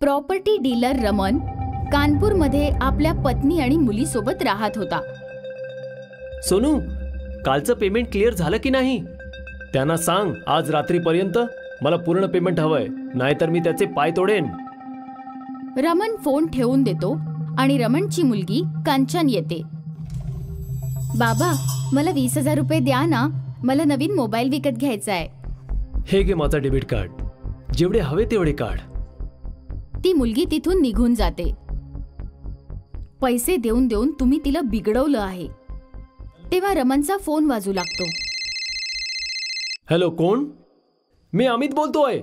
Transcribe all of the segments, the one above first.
Property dealer Raman कानपूरमध्ये आपल्या पत्नी आणि मुलीसोबत राहत होता. सोनू, कालचं पेमेंट क्लिअर झालं की नाही? त्यांना सांग आज रात्रीपर्यंत मला पूर्ण पेमेंट हवंय, नाहीतर मी त्याचे पाय तोडेन. रमन फोन ठेवून देतो आणि रमनची मुलगी कांचन येते. बाबा, मला 20,000 रुपये द्या ना, मला नवीन मोबाईल विकत घ्यायचा आहे. हे घे माझा डेबिट कार्ड, जेवढे हवे तेवढे काढ. ती मुलगी तिथून निघून जाते. पैसे देऊन देऊन तुम्ही तिला बिघडवलं आहे. तेव्हा रमनचा फोन वाजू लागतो. हॅलो, कोण? मी अमित बोलतोय.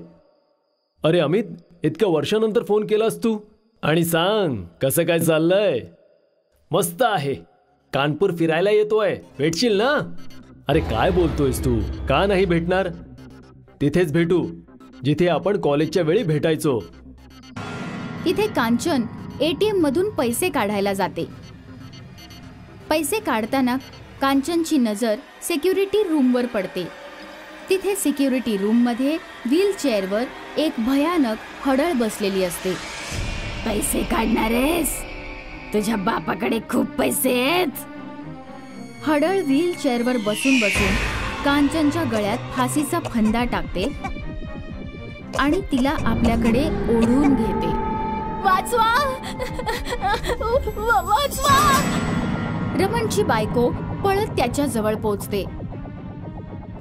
अरे अमित, इतक्या वर्षानंतर फोन केलास तू, आणि सांग कसं काय चाललंय? मस्त आहे. कानपूर फिरायला येतोय, भेटशील ना? अरे काय बोलतोयस तू, का नाही भेटणार? तिथेच भेटू जिथे आपण कॉलेजच्या वेळी भेटायचो. तिथे कांचन एटीएम मधून पैसे काढायला जाते. पैसे काढताना कांचनची नजर सिक्युरिटी रूमवर पडते. तिथे सिक्युरिटी रूममध्ये व्हीलचेअरवर एक भयानक हडळ बसलेली असते. पैसे काढणारेस? तुझ्या बापाकडे खूप पैसे आहेत. हडळ व्हीलचेअरवर बसून बसून कांचनच्या गळ्यात फाशीचा फंदा टाकते आणि तिला आपल्याकडे ओढून घेते. वाचवा, वाचवा! रमनची बायको पळत त्याच्या जवळ पोहोचते.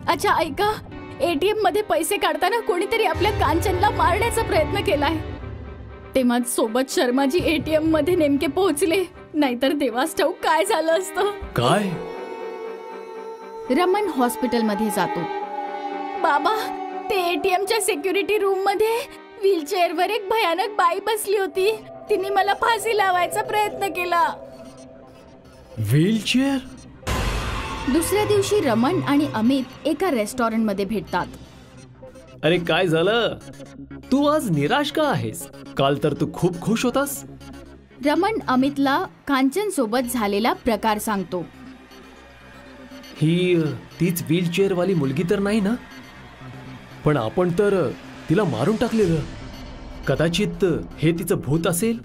अच्छा ऐका, एटीएम मध्ये पैसे काढताना कोणीतरी आपल्या कांचनला मारण्याचा प्रयत्न केलाय. तेव्हा सोबत शर्माजी एटीएम मध्ये नेमके पोहोचले, नाहीतर देवास ठाऊक काय झालं असतं. काय? रमन हॉस्पिटल मध्ये जातो. बाबा, ते एटीएमच्या सिक्युरिटी रूम मध्ये व्हीलचेअरवर एक भयानक बाई बसली होती. तिने मला फाशी लावायचा प्रयत्न केला. व्हीलचेअर? दुसऱ्या दिवशी रमन आणि अमित एका रेस्टॉरंट मध्ये भेटतात. अरे काय झालं? तू आज निराश का आहेस? काल तर तू खूप खुश होतास. रमन अमितला कांचन सोबत झालेला प्रकार सांगतो. ही तीच व्हीलचेअर वाली मुलगी तर नाही ना? पण आपण तर तिला मारून टाकलेलं. कदाचित हे तिचं भूत असेल.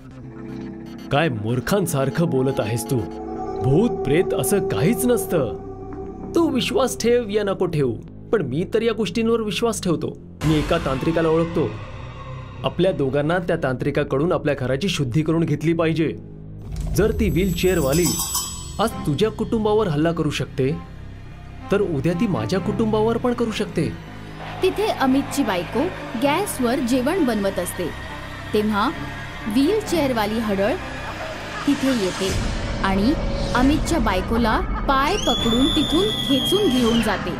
काय मूर्खांसारखं बोलत आहेस तू? भूत प्रेत असं काहीच नसतं. तू विश्वास ठेव या नको ठेवू, पण मी तर या गोष्टींवर विश्वास ठेवतो. मी एका तांत्रिकाला ओळखतो. आपल्या दोघांना त्या तांत्रिकाकडून आपल्या घराची शुद्धी करून घेतली पाहिजे. जर ती व्हीलचेअर वाली आज तुझ्या कुटुंबावर हल्ला करू शकते, तर उद्या ती माझ्या कुटुंबावर पण करू शकते. तिथे अमितची बायको गॅसवर जेवण बनवत असते. तेव्हा व्हीलचेअर वाली हडळ तिथे येते आणि अमितच्या बायकोला पाय पकडून तिथून खेचून घेऊन जाते.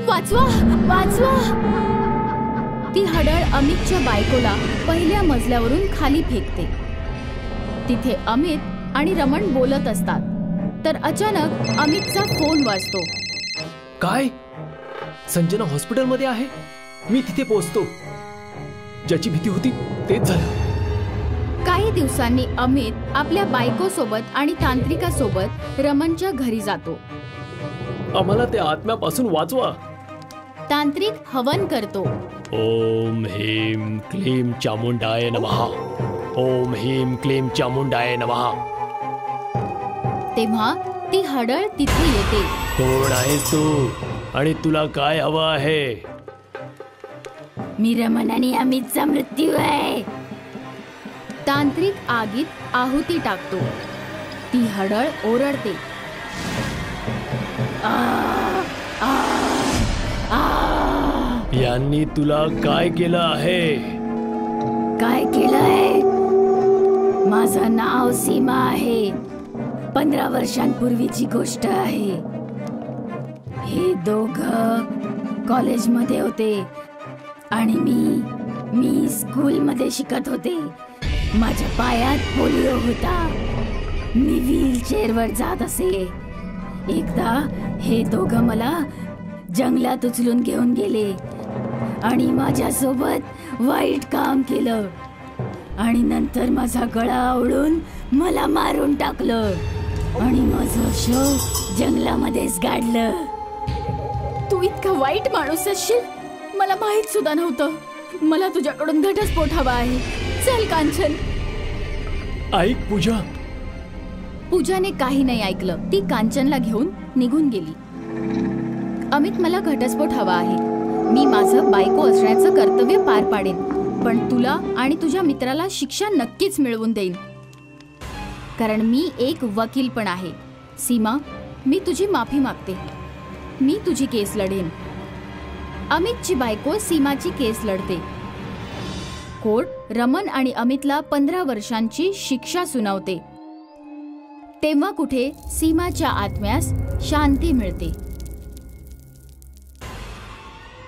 वाचवा, वाचवा! ती हडळ अमितच्या बायकोला पहिल्या मजल्यावरून खाली फेकते. तिथे अमित आणि रमन बोलत असतात, तर अचानक अमितचा फोन वाजतो. काय? संजना हॉस्पिटलमध्ये आहे? मी तिथे पोहोचतो. ज्याची भीती होती तेच झालं. काही दिवसांनी अमित आपल्या बायकोसोबत आणि तांत्रिकासोबत रमनच्या घरी जातो. आम्हाला त्या आत्म्यापासून वाचवा. तांत्रिक हवन करतो. ओम ह्रीं क्लीं चामुंडाय नमः. ओम ह्रीं क्लीं चामुंडाय नमः. तेव्हा ती हडळ तिथे येते. कोण आहेस तू आणि तुला काय हवं आहे? मी रमन आणि अमितचा मृत्यू आहे. तांत्रिक आगीत आहुती टाकतो. ती हडळ ओरडते. यांनी तुला काय केलं आहे? काय केलंय? माझं नाव सीमा आहे. 15 वर्षांपूर्वीची गोष्ट आहे. हे दोघं कॉलेजमध्ये होते आणि मी स्कूलमध्ये शिकत होते. माझ्या पायात पोलिओ होता. मी व्हीलचेअरवर जात असे. एकदा हे दोघं मला जंगलात उचलून घेऊन गेले आणि माझ्यासोबत वाईट काम केलं आणि नंतर माझा गळा आवळून मला मारून टाकलं आणि माझं शव जंगलामध्येच गाडलं. तू इतका वाईट माणूस असशील मला माहित सुद्धा नव्हतं. मला तुझ्याकडून घटस्फोट हवा आहे. चल कांचन. ऐक पूजा. पूजाने काही नाही ऐकलं. ती कांचनला घेऊन निघून गेली. अमित, मला घटस्फोट हवा आहे. मी माझं बायको असण्याचं कर्तव्य पार पाडेन, पण तुला आणि तुझ्या मित्राला शिक्षा नक्कीच मिळवून देईन, कारण मी एक वकील पण आहे. सीमा, मी तुझी माफी मागते. मी तुझी केस लढेन. अमितची बायको सीमाची केस लढते. कोर्ट रमन आणि अमितला 15 वर्षांची शिक्षा सुनावते. तेव्हा कुठे सीमाच्या आत्म्यास शांती मिळते.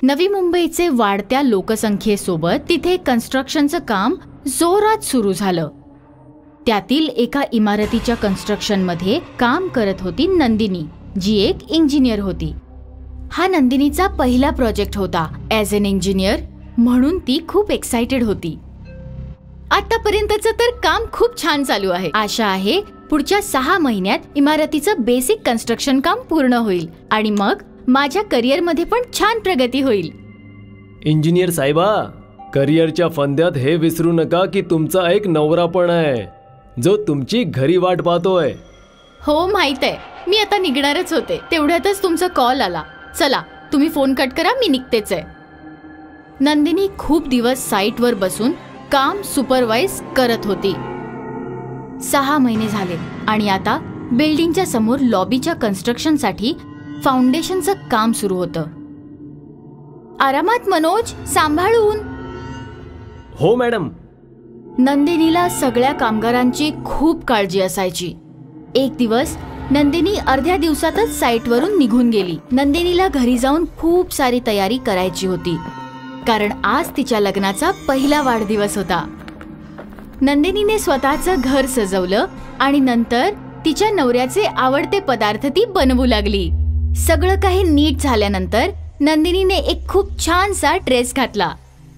नवी मुंबईचे वाढत्या लोकसंख्येसोबत तिथे कन्स्ट्रक्शनचं काम जोरात सुरू झालं. त्यातील एका इमारतीच्या कन्स्ट्रक्शनमध्ये काम करत होती नंदिनी, जी एक इंजिनियर होती. हा नंदिनीचा पहिला प्रोजेक्ट होता ॲज अन इंजिनियर, म्हणून ती खूप एक्साइटेड होती. आतापर्यंतचं तर काम खूप छान चालू आहे. आशा आहे पुढच्या 6 महिन्यात इमारतीचं बेसिक कन्स्ट्रक्शन काम पूर्ण होईल आणि मग माझ्या करिअरमध्ये पण छान प्रगती होईल. इंजिनियर साहेबा, करिअरच्या फंद्यात हे विसरू नका की तुमचा एक नवरा पण आहे, जो तुमची घरी वाट पाहतोय. हो माहित आहे. मी आता निघणारच होते, तेवढ्यातच तुमचा कॉल आला. चला, तुम्ही फोन कट करा, मी निघतेच आहे. नंदिनी खूप दिवस साईटवर बसून काम सुपरवाइज करत होती. 6 महिने झाले आणि आता बिल्डिंगच्या समोर लॉबीच्या कन्स्ट्रक्शनसाठी फाउंडेशनचं काम सुरू होतं. आरामात मनोज, सांभाळून. हो मॅडम. नंदिनीला सगळ्या कामगारांची खूप काळजी असायची. एक दिवस नंदिनी अर्ध्या दिवसातच साईटवरून निघून गेली. नंदिनीला घरी जाऊन खूप सारी तयारी करायची होती, कारण आज तिच्या लग्नाचा पहिला वाढदिवस होता. नंदिनीने स्वतःचं घर सजवलं आणि नंतर तिच्या नवऱ्याचे आवडते पदार्थ ती बनवू लागली. सगळं काही नीट झाल्यानंतर नंदिनीने एक खूप छानसा ड्रेस घातला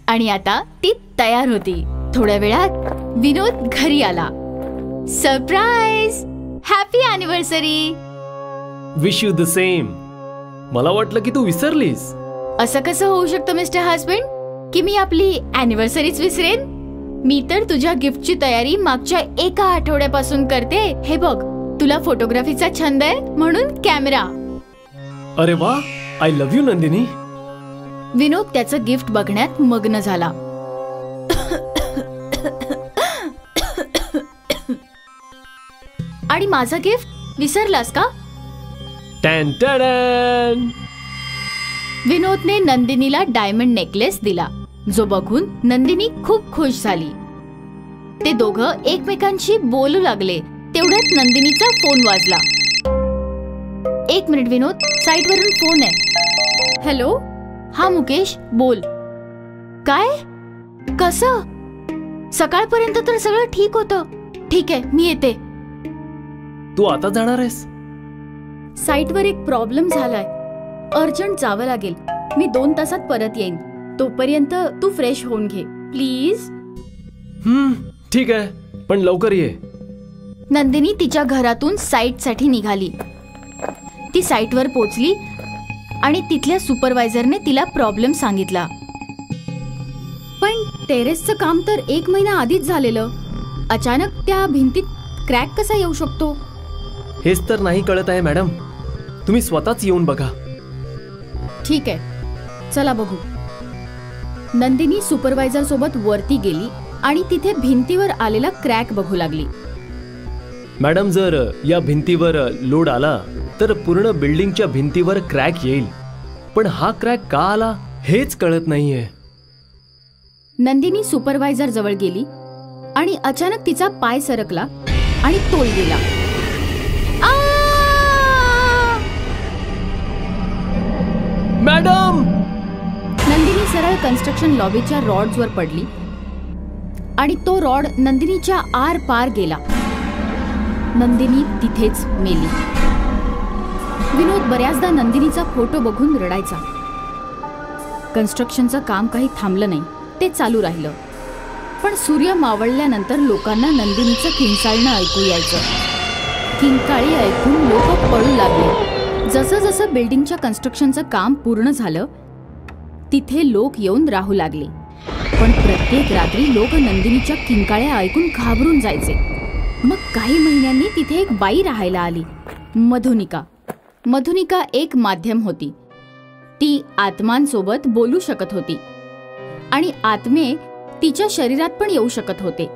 आणि आता ती तयार होती. थोड्या वेळात विनोद घरी आला. Surprise! Happy anniversary! Wish you the same. मला वाटलं की तू विसरलीस. असं कसं होऊ शकतं मिस्टर हजबंड, की मी आपली अॅनिव्हर्सरीच विसरेन? मी तर तुझ्या गिफ्टची तयारी मागच्या 1 आठवड्यापासून करते. हे बघ, तुला फोटोग्राफीचा छंद आहे म्हणून कॅमेरा. अरे वा, आय लव्ह यू नंदिनी. विनोद त्याचं गिफ्ट बघण्यात मग्न झाला. आणि माझं गिफ्ट विसरलास का? टॅन टॅन. विनोदने नंदिनीला डायमंड नेकलेस दिला, जो बघून नंदिनी खूप खुश झाली. ते दोघं एकमेकांशी बोलू लागले. तेवढ्यात नंदिनीचा फोन वाजला. 1 मिनिट विनोद, साईटवरून फोन आहे. हॅलो. हा मुकेश, बोल. काय? कसं? सकाळपर्यंत तर सगळं ठीक होतं. ठीक आहे, मी येते. तू आता जाणार आहेस? साईटवर एक प्रॉब्लेम झालाय, अर्जंट जावं लागेल. मी 2 तासात परत येईन. तोपर्यंत तू फ्रेश होऊन घे प्लीज. ठीक आहे, पण लवकर ये. नंदिनी तिच्या घरातून साईटसाठी निघाली. ती साईटवर पोहोचली आणि तिथल्या सुपरवायझरने तिला प्रॉब्लेम सांगितला. पण टेरेसचं काम तर 1 महिना आधीच झालेलं. अचानक त्या भिंतीत क्रॅक कसा येऊ शकतो? हेच तर नाही कळत आहे मॅडम. तुम्ही स्वतःच येऊन बघा. ठीक आहे, चला बघू. नंदिनी सुपरवायझर सोबत वरती गेली आणि तिथे भिंतीवर आलेला क्रॅक बघू लागली. मॅडम, जर या भिंतीवर लोड आला तर पूर्ण बिल्डिंगच्या भिंतीवर क्रॅक येईल, पण हा क्रॅक का आला हेच कळत नाहीये. नंदिनी सुपरवायझर जवळ गेली आणि अचानक तिचा पाय सरकला आणि तोल गेला. मॅडम! नंदिनी सरळ कन्स्ट्रक्शन लॉबीच्या रॉड्सवर पडली आणि तो रॉड नंदिनीच्या आर पार गेला. नंदिनी तिथेच मेली. विनोद बऱ्याचदा नंदिनीचा फोटो बघून रडायचा. कन्स्ट्रक्शनचं काम काही थांबलं नाही, ते चालू राहिलं. पण सूर्य मावळल्यानंतर लोकांना नंदिनीचं किंचाळणं ऐकू यायचं. किंकाळी ऐकून लोक पळू लागले. जसं जसं बिल्डिंगच्या कन्स्ट्रक्शनचं काम पूर्ण झालं, तिथे लोक येऊन राहू लागले. पण प्रत्येक रात्री लोक नंदिनीच्या किंकाळ्या ऐकून घाबरून जायचे. मग काही महिन्यांनी तिथे एक बाई राहायला आली, मधुनिका. मधुनिका एक माध्यम होती. ती आत्मांसोबत बोलू शकत होती आणि आत्मे तिच्या शरीरात पण येऊ शकत होते.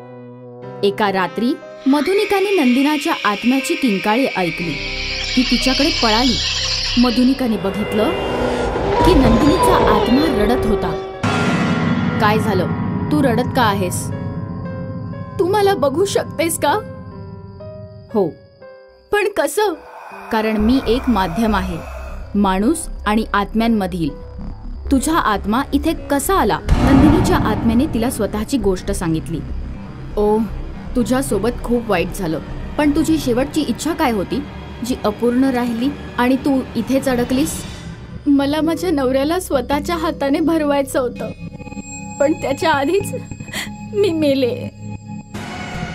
एका रात्री मधुनिकाने नंदिनीच्या आत्म्याची किंकाळी ऐकली. ती तिच्याकडे पळाली. मधुनिकाने बघितलं की नंदिनीचा आत्मा रडत होता. काय झालं? तू रडत का आहेस? तू मला बघू शकतेस का? हो. पण कसं? कारण मी एक माध्यम आहे, माणूस आणि आत्म्यांमधील. तुझा आत्मा इथे कसा आला? नंदिनीच्या आत्म्याने तिला स्वतःची गोष्ट सांगितली. ओ, तुझ्यासोबत खूप वाईट झालं. पण तुझी शेवटची इच्छा काय होती, जी अपूर्ण राहिली आणि तू इथेच अडकलीस? मला माझ्या नवऱ्याला स्वतःच्या हाताने भरवायचं होतं, पण त्याच्या आधीच मी मेले.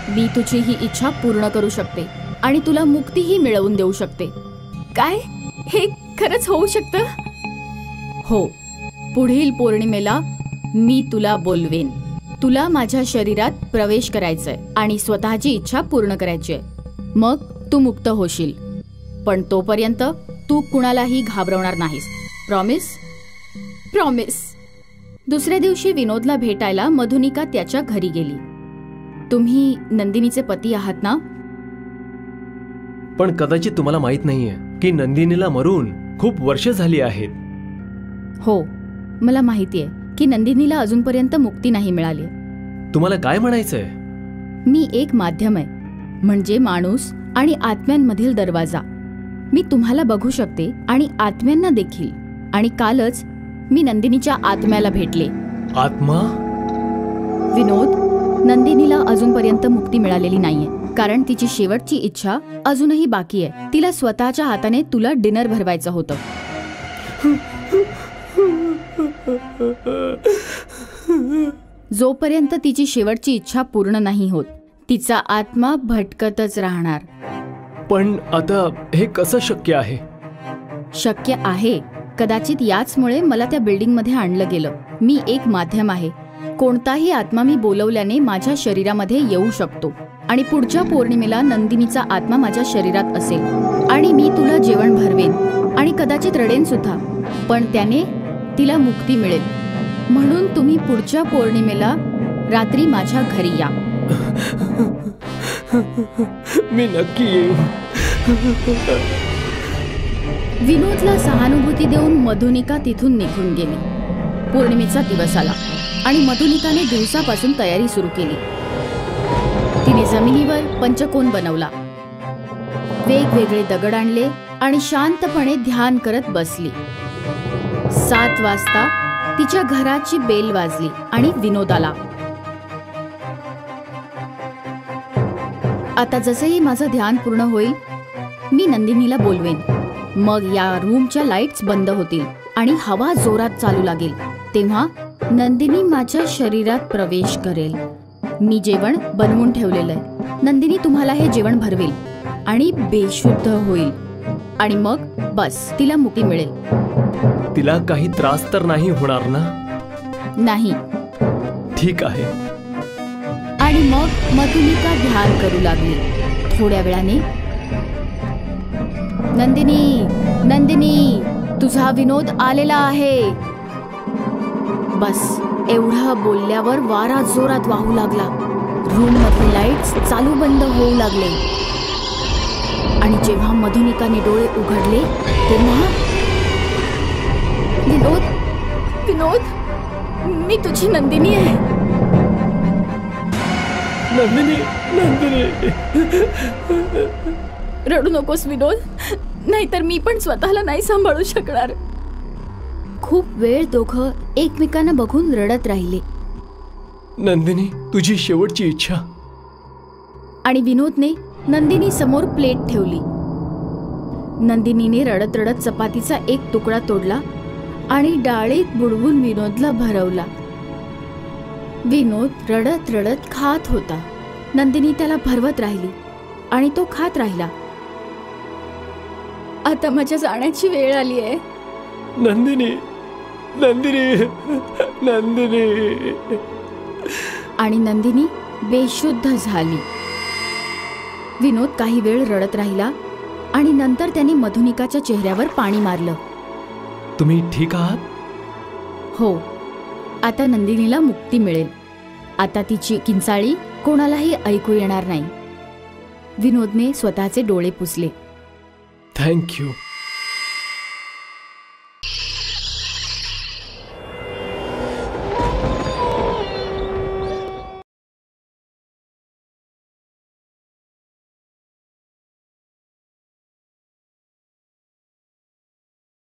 मी तुझी ही इच्छा पूर्ण करू शकते आणि तुला मुक्तीही मिळवून देऊ शकते. काय? हे खरंच होऊ शकतं? हो. पुढील पौर्णिमेला मी तुला बोलवेन. तुला माझ्या शरीरात प्रवेश करायचंय आणि स्वतःची इच्छा पूर्ण करायची आहे. मग तू मुक्त होशील. पण तोपर्यंत तू कुणालाही घाबरवणार नाहीस. प्रॉमिस? प्रॉमिस. दुसऱ्या दिवशी विनोदला भेटायला मधुनिका त्याच्या घरी गेली. तुम्ही नंदिनीचे पती आहात ना? पण कदाचित तुम्हाला माहित नाहीये की नंदिनीला मरून खूप वर्ष झाली आहेत. हो, मला माहितीये की नंदिनीला अजूनपर्यंत मुक्ती नाही मिळाली. तुम्हाला काय म्हणायचंय? मी एक माध्यम आहे, म्हणजे माणूस आणि आत्म्यांमधील दरवाजा. मी तुम्हाला बघू शकते आणि आत्म्यांना देखील. आणि कालच मी नंदिनीच्या आत्म्याला भेटले. आत्मा? विनोद, नंदिनीला अजूनपर्यंत मुक्ती मिळालेली नाहीये, कारण तिची शेवटची इच्छा अजूनही बाकी आहे. तिला स्वतःच्या हाताने तुला डिनर भरवायचं होतं. जोपर्यंत तिची शेवटची इच्छा पूर्ण नाही होत, तिचा आत्मा भटकतच राहणार. पण आता हे कसं शक्य आहे? शक्य आहे. कदाचित याचमुळे मला त्या बिल्डिंगमध्ये आणलं गेलं. मी एक माध्यम आहे. कोणताही आत्मा मी बोलवल्याने माझ्या शरीरामध्ये येऊ शकतो आणि पुढच्या पौर्णिमेला नंदिनीचा आत्मा माझ्या शरीरात असेल आणि मी तुला जेवण भरवेन आणि कदाचित रडेन सुद्धा, पण त्याने तिला मुक्ती मिळेल. म्हणून तुम्ही पुढच्या पौर्णिमेला रात्री माझ्या घरी या. मी नक्की येईन. विनोदला सहानुभूती देऊन मधुनिका तिथून निघून गेली. पौर्णिमेचा दिवस आला आणि मधुनिकाने दिवसापासून तयारी सुरू केली. तिने जमिनीवर पंचकोन बनवला, वेगवेगळे दगड आणले आणि शांतपणे ध्यान करत बसली. 7 वाजता तिच्या घराची बेल वाजली आणि विनोद आला. आता जसेही माझं ध्यान पूर्ण होईल, मी नंदिनीला बोलवेन. मग या रूमच्या लाईट्स बंद होतील आणि हवा जोरात चालू लागेल. तेव्हा नंदिनी माझ्या शरीरात प्रवेश करेल. मी जेवण बनवून ठेवलेलं आहे. नंदिनी तुम्हाला हे जेवण भरवेल आणि बेशुद्ध होईल आणि मग बस तिला मुक्ती मिळेल. तिला काही त्रास तर नाही होणार ना? नाही. ठीक आहे. आणि मग मधुनिका ध्यान करू लागली. थोड्या वेळाने, नंदिनी, नंदिनी, तुझा विनोद आलेला आहे. बस एवढं बोलल्यावर वारा जोरात वाहू लागला. रूम मधले लाईट्स चालू बंद होऊ लागले आणि जेव्हा मधुनिकाने डोळे उघडले तेव्हा, विनोद, विनोद, मी तुझी नंदिनी आहे. नंदिनी, नंदिनी. रडू नकोस विनोद, नाहीतर मी पण स्वतःला नाही सांभाळू शकणार. खूप वेळ दोघं एकमेकांना बघून रडत राहिले. नंदिनी, तुझी शेवटची इच्छा. आणि विनोदने नंदिनी समोर प्लेट ठेवली. नंदिनीने रडत रडत चपातीचा एक तुकडा तोडला आणि डाळीत बुडवून विनोदला भरवला. विनोद रडत रडत खात होता. नंदिनी त्याला भरवत राहिली आणि तो खात राहिला. आता माझ्या जाण्याची वेळ आली आहे. नंदिनी, नंदिनी, नंदिनी. आणि नंदिनी बेशुद्ध झाली. विनोद काही वेळ रडत राहिला आणि नंतर त्यांनी मधुनिकाच्या चेहऱ्यावर पाणी मारलं. तुम्ही ठीक आहात? हो, आता नंदिनीला मुक्ती मिळेल. आता तिची किंचाळी कोणालाही ऐकू येणार नाही. विनोदने स्वतःचे डोळे पुसले. Thank you.